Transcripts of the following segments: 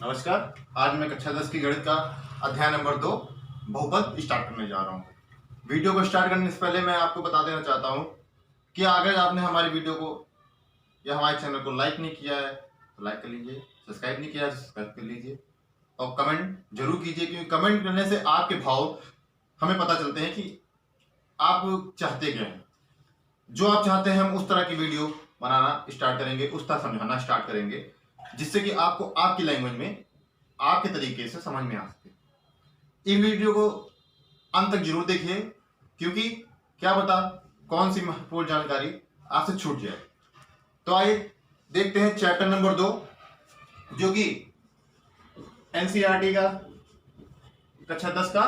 नमस्कार। आज मैं कक्षा 10 की गणित का अध्याय नंबर 2 बहुपद स्टार्ट करने जा रहा हूँ। वीडियो को स्टार्ट करने से पहले मैं आपको बता देना चाहता हूँ कि अगर आपने हमारी वीडियो को या हमारे चैनल को लाइक नहीं किया है तो लाइक कर लीजिए, सब्सक्राइब नहीं किया है तो सब्सक्राइब कर लीजिए और कमेंट जरूर कीजिए, क्योंकि कमेंट करने से आपके भाव हमें पता चलते हैं कि आप चाहते क्या हैं। जो आप चाहते हैं हम उस तरह की वीडियो बनाना स्टार्ट करेंगे, उस तरह समझाना स्टार्ट करेंगे, जिससे कि आपको आपकी लैंग्वेज में आपके तरीके से समझ में आ सके। इस वीडियो को अंत तक जरूर देखिए, क्योंकि क्या पता कौन सी महत्वपूर्ण जानकारी आपसे छूट जाए। तो आइए देखते हैं चैप्टर नंबर 2, जो कि एनसीईआरटी का कक्षा 10 का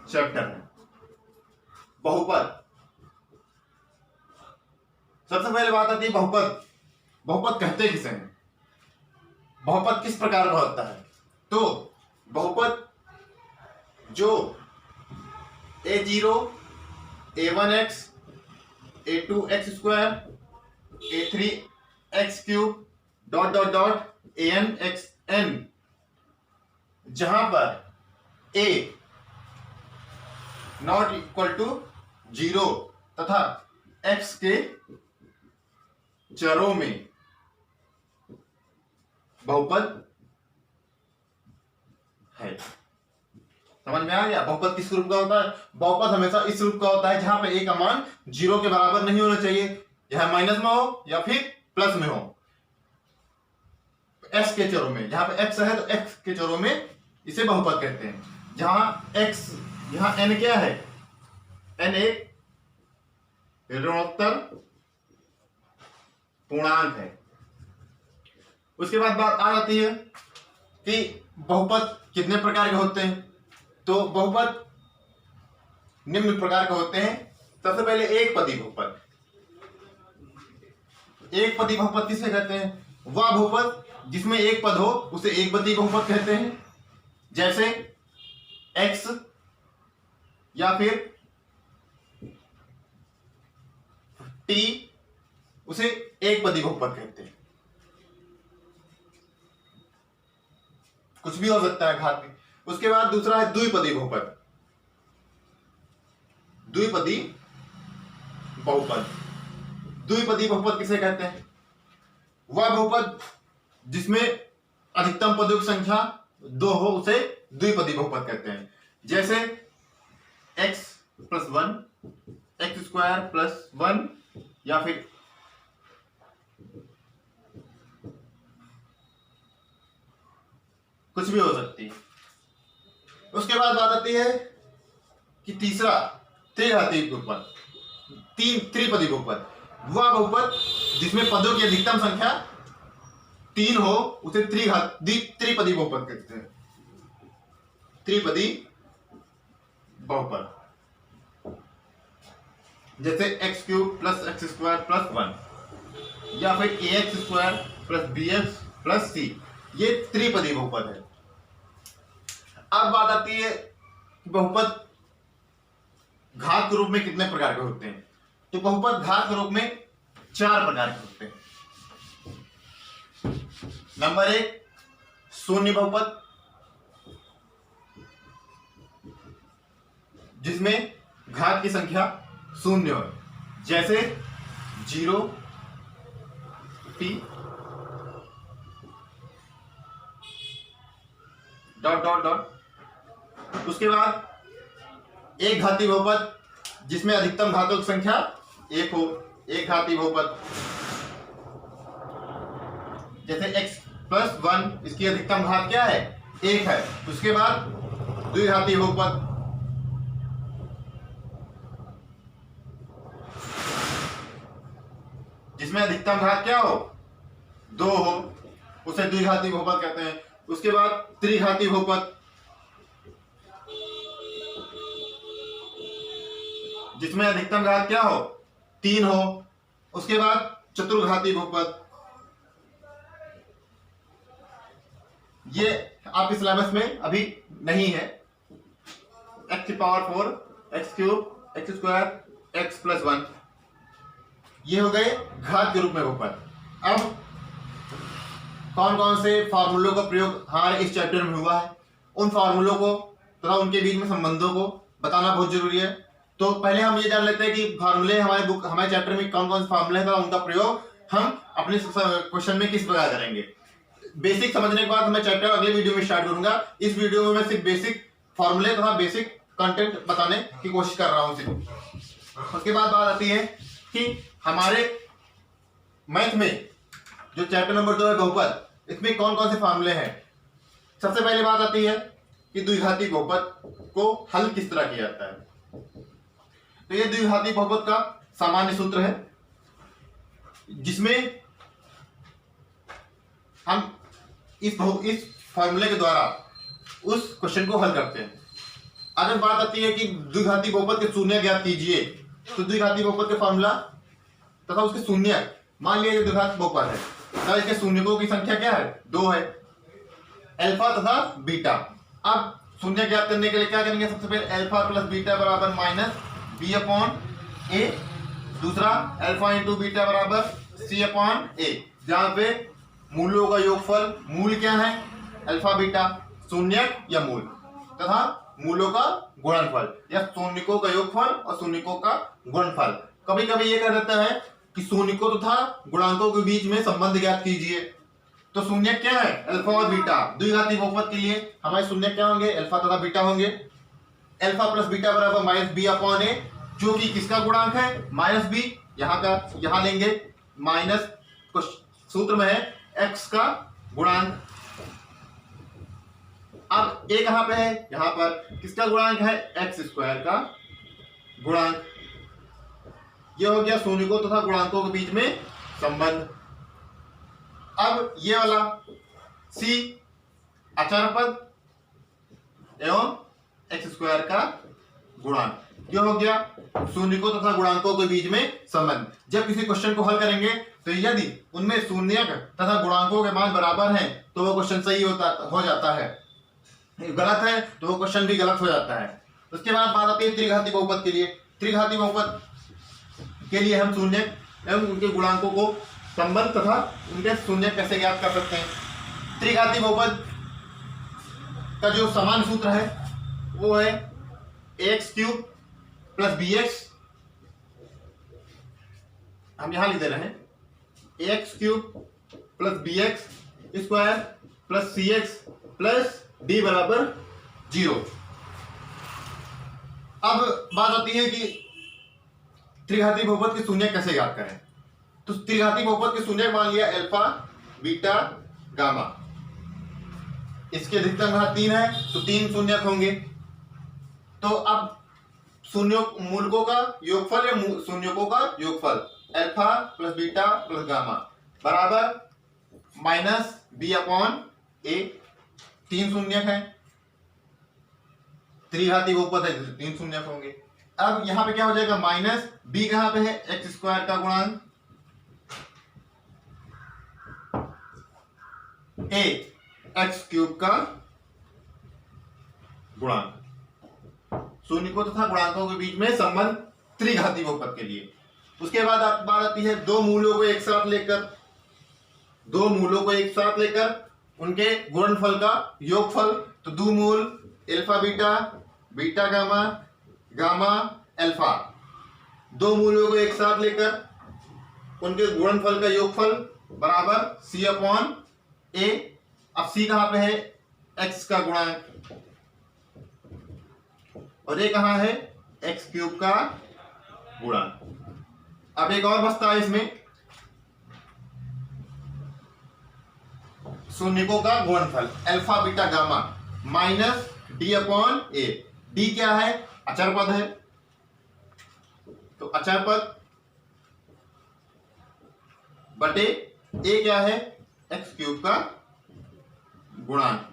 चैप्टर है, बहुपद। सबसे पहले बात आती है बहुपद। बहुपद कहते किसे हैं, बहुपद किस प्रकार का होता है। तो बहुपद जो a0 a1x a2x square a3x cube dot dot dot anxn, जहां पर a नॉट इक्वल टू 0 तथा x के चरों में बहुपद है। समझ में आ गया। बहुपद किस रूप का होता है। बहुपद हमेशा इस रूप का होता है जहां पे a का मान 0 के बराबर नहीं होना चाहिए, यह माइनस में हो या फिर प्लस में हो। x के चरों में, जहां पे x है तो x के चरों में इसे बहुपद कहते हैं। जहां x, यहां n क्या है, n एक ऋणोत्तर पूर्णांक है। उसके बाद बात आ जाती है कि बहुपद कितने प्रकार के होते हैं। तो बहुपद निम्न प्रकार के होते हैं। सबसे पहले एक पदी बहुपद। एक पदी बहुपद किसे कहते हैं, वह बहुपद जिसमें एक पद हो उसे एक पदी बहुपद कहते हैं। जैसे x या फिर t, उसे एक पदी बहुपद कहते हैं। कुछ भी हो सकता है घात में। उसके बाद दूसरा है द्विपदी बहुपद। द्विपदी बहुपद, द्विपदी बहुपद किसे कहते हैं, वह बहुपद जिसमें अधिकतम पदों की संख्या 2 हो उसे द्विपदी बहुपद कहते हैं। जैसे x plus 1 x square plus 1 या फिर कुछ भी हो सकती है। उसके बाद बात आती है कि तीसरा त्रिघाती बहुपद, त्रिपदी बहुपद। वह बहुपद जिसमें पदों की अधिकतम संख्या 3 हो उसे त्रिपदी बहुपद कहते हैं। त्रिपदी बहुपद जैसे x cube plus x square plus 1 या फिर ax square plus bx plus c, ये त्रिपदी बहुपद है। अब बात आती है कि बहुपद घात के रूप में कितने प्रकार के होते हैं। तो बहुपद घात के रूप में 4 प्रकार के होते हैं। नंबर 1 शून्य बहुपद, जिसमें घात की संख्या शून्य हो। जैसे 0 t डॉट डॉट डॉट। उसके बाद एक घाती बहुपद जिसमें अधिकतम घातों की संख्या 1 हो, एक घाती बहुपद। जैसे x प्लस 1, इसकी अधिकतम घात क्या है, 1 है। उसके बाद द्विघाती बहुपद, जिसमें अधिकतम घात क्या हो, 2 हो, उसे द्विघाती बहुपद कहते हैं। उसके बाद त्रिघाती बहुपद, जिसमें अधिकतम घात क्या हो, 3 हो। उसके बाद चतुर्घाती बहुपद, ये आपके सिलेबस में अभी नहीं है। x की power 4 x cube x square x plus 1, ये हो गए घात के रूप में बहुपद। अब कौन कौन से फार्मूलों का प्रयोग हमारे इस चैप्टर में हुआ है, उन फार्मूलों को तथा उनके बीच में संबंधों को बताना बहुत जरूरी है। तो पहले हम ये जान लेते हैं कि फार्मूले हमारे चैप्टर में कौन कौन से फार्मूले हैं, उनका प्रयोग हम अपने क्वेश्चन में किस प्रकार करेंगे। बेसिक समझने के बाद मैं चैप्टर अगले वीडियो में स्टार्ट करूंगा। इस वीडियो में मैं सिर्फ बेसिक फार्मूले तथा बेसिक कंटेंट बताने की कोशिश कर रहा हूं सिर्फ। उसके बाद बात आती है कि हमारे मैथ में जो चैप्टर नंबर 2 है बहुपद, इसमें कौन कौन से फार्मूले हैं। सबसे पहले बात आती है कि द्विघाती बहुपद को हल किस तरह किया जाता है। तो ये द्विघाती बहुपद का सामान्य सूत्र है, जिसमें हम इस फार्मूले के द्वारा उस क्वेश्चन को हल करते हैं। अगर बात आती है कि द्विघाती बहुपद के शून्य ज्ञात कीजिए, तो द्विघाती बहुपद का फार्मूला तथा उसके शून्य, मान लिया द्विघात बहुपद है तथा इसके शून्यकों की संख्या क्या है, 2 है, अल्फा तथा बीटा। अब शून्य ज्ञात करने के लिए क्या करेंगे, सबसे पहले अल्फा प्लस बीटा बराबर माइनस बी अपॉन ए, दूसरा अल्फा इंटू बीटा बराबर सी अपॉन ए, जहां पे मूलों का योगफल, मूल क्या है अल्फा बीटा, शून्यक या मूल, तथा मूलों का गुणनफल या शून्यकों का योगफल और शून्यकों का गुणनफल। कभी कभी ये कह देता है कि शून्यकों तथा गुणांकों के बीच में संबंध ज्ञात कीजिए। तो शून्य क्या है, अल्फा और बीटा। द्विघाती बहुपद के लिए हमारे शून्य क्या होंगे, अल्फा तथा बीटा होंगे। अल्फा प्लस बीटा बराबर माइनस बी अपॉन ए, जो कि किसका गुणांक है, माइनस बी, यहाँ लेंगे माइनस, सूत्र में है एक्स का गुणांक। अब ए कहां पे है, यहां पर, किसका गुणांक है, एक्स स्क्वायर का गुणांक। यह हो गया शून्यकों तथा गुणांकों के बीच में संबंध। अब ये वाला सी अचर पद एवं एक्स स्क्वायर का गुणांक, यह हो गया शून्यकों तथा गुणांकों के बीच में संबंध। जब किसी क्वेश्चन को हल करेंगे तो यदि उनमें शून्यक तथा गुणांकों के मान बराबर हैं तो वो क्वेश्चन सही हो जाता है, गलत है तो वो क्वेश्चन भी गलत हो जाता है। उसके बाद बात आती है त्रिघाती बहुपद के लिए। त्रिघाती बहुपद के लिए हम शून्य एवं उनके गुणांकों को संबंध तथा उनके शून्य कैसे ज्ञात कर सकते हैं। त्रिघाती बहुपद का जो समान सूत्र है वो है x cube plus b x, हम यहां लिख दे रहे हैं x cube plus b x square plus c x plus d बराबर 0। अब बात आती है कि त्रिघाती बहुपद के शून्य कैसे ज्ञात करें। तो त्रिघाती बहुपद के शून्य मान लिया अल्फा बीटा गामा, इसके अधिकतम घात 3 है तो 3 शून्यक होंगे। तो अब मूलकों का योगफल या शून्यकों का योगफल, alpha plus beta plus gamma बराबर माइनस बी अपॉन ए, 3 शून्यक है, त्रिघाती बहुपद है तो 3 शून्यक होंगे। अब यहां पे क्या हो जाएगा, माइनस बी कहां पे है, एक्स स्क्वायर का गुणांक, ए एक्स क्यूब का गुणांक। शून्यकों तथा गुणांकों के बीच में संबंध त्रिघाती बहुपद के लिए। उसके बाद बात आती है दो मूलों को एक साथ लेकर उनके गुणनफल का योगफल। तो दो मूल alpha beta, beta gamma, gamma alpha, दो मूलों को एक साथ लेकर उनके गुणनफल का योगफल बराबर सी अपॉन ए। अब सी कहां पे है, एक्स का गुणांक, और ये कहां है, एक्स क्यूब का गुणांक। अब एक और बचता है इसमें, शून्यकों का गुणनफल alpha beta gamma minus d upon a. D क्या है, अचर पद है, तो अचर पद बटे ए क्या है, एक्स क्यूब का गुणांक,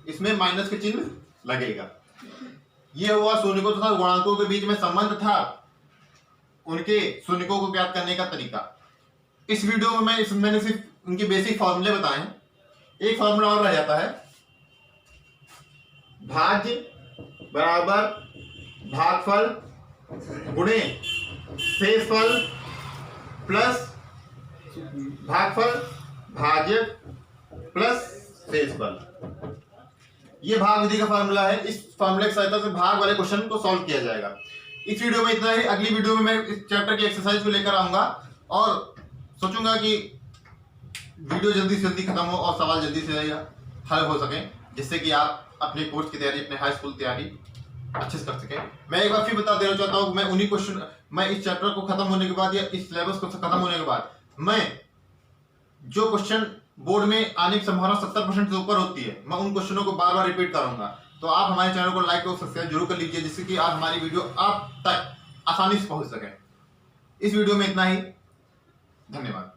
इसमें माइनस के चिन्ह लगेगा। यह हुआ शून्यकों तथा गुणांकों के बीच में संबंध था, उनके शून्यकों को ज्ञात करने का तरीका। इस वीडियो में मैंने सिर्फ उनके बेसिक फॉर्मूले बताए हैं। एक फॉर्मूला और रह जाता है, भाज्य बराबर भागफल गुणे शेषफल प्लस भागफल भाज्य प्लस शेष बल। ये भाग विधि का फॉर्मूला है। इस फॉर्मूले की सहायता से भाग वाले क्वेश्चन को सॉल्व किया जाएगा। इस वीडियो में इतना ही। अगली वीडियो में मैं इस चैप्टर की एक्सरसाइज को लेकर आऊंगा और सोचूंगा कि वीडियो जल्दी से जल्दी खत्म हो और सवाल जल्दी से हल हो सके, जिससे कि आप अपने कोर्स की तैयारी, अपने हाई स्कूल तैयारी अच्छे से कर सके। मैं एक बार फिर बता देना चाहता हूँ, मैं इस चैप्टर को खत्म होने के बाद या इस सिलेबस को खत्म होने के बाद मैं जो क्वेश्चन बोर्ड में आने की संभावना 70% से ऊपर होती है, मैं उन क्वेश्चनों को बार बार रिपीट करूंगा। तो आप हमारे चैनल को लाइक और सब्सक्राइब जरूर कर लीजिए, जिससे कि आप हमारी वीडियो आप तक आसानी से पहुंच सके। इस वीडियो में इतना ही। धन्यवाद।